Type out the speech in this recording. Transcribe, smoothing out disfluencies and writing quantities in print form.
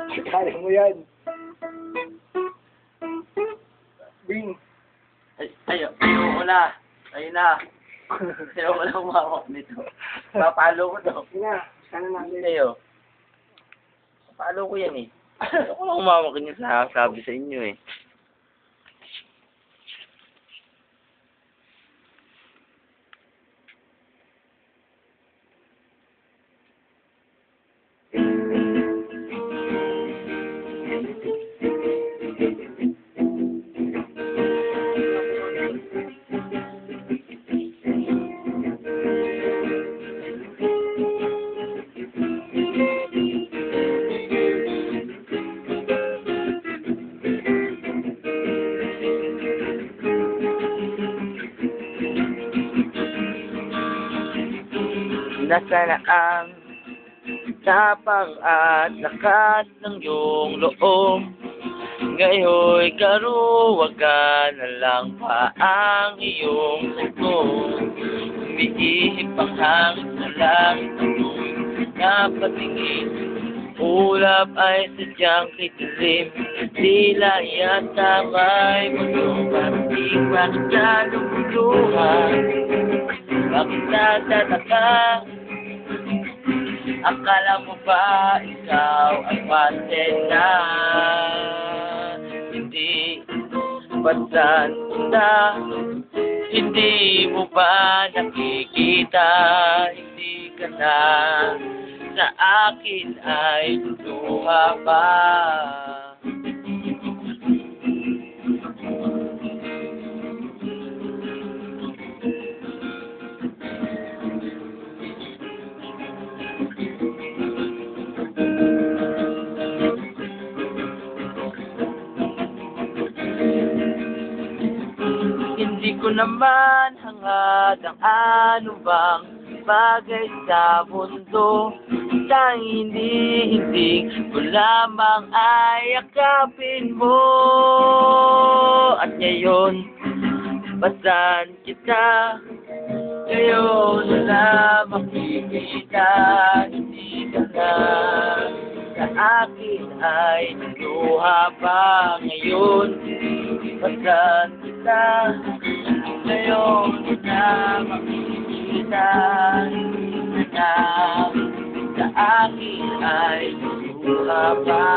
Kaya mo yan. Bing. Ayoko na. Ayun na. Ayoko na umawak nito. Papalo ko to. Sige na. Sana natin. Sa'yo. Papalo ko yan eh. Ayoko na umawak niyo sa sabi sa inyo eh. Nasaan ang tapang at lakas ng iyong loob? Ngayon'y karuwag ka na lang pa ang iyong sagot. Umiihip ang hangin sa langit ako'y napatingin. Ulap ay sadyang kitilim, tila yata may mundo. Bakit ka lumuluhan? Bakit natataka? Akala mo ba ikaw ay pansin na? Hindi ba't na? Hindi mo ba nakikita? Hindi ka na sa akin ay luluha pa. Hindi ko naman hangad ang ano bang bagay sa mundo. Tanging hindi ko lamang ay yakapin mo. At ngayon, basan kita. Ngayon na makikita. Hindi ka na sa akin ay naluha pa. Ngayon, basan kita. Ngayon na makikita. Hindi ka na sa akin ay naluha pa.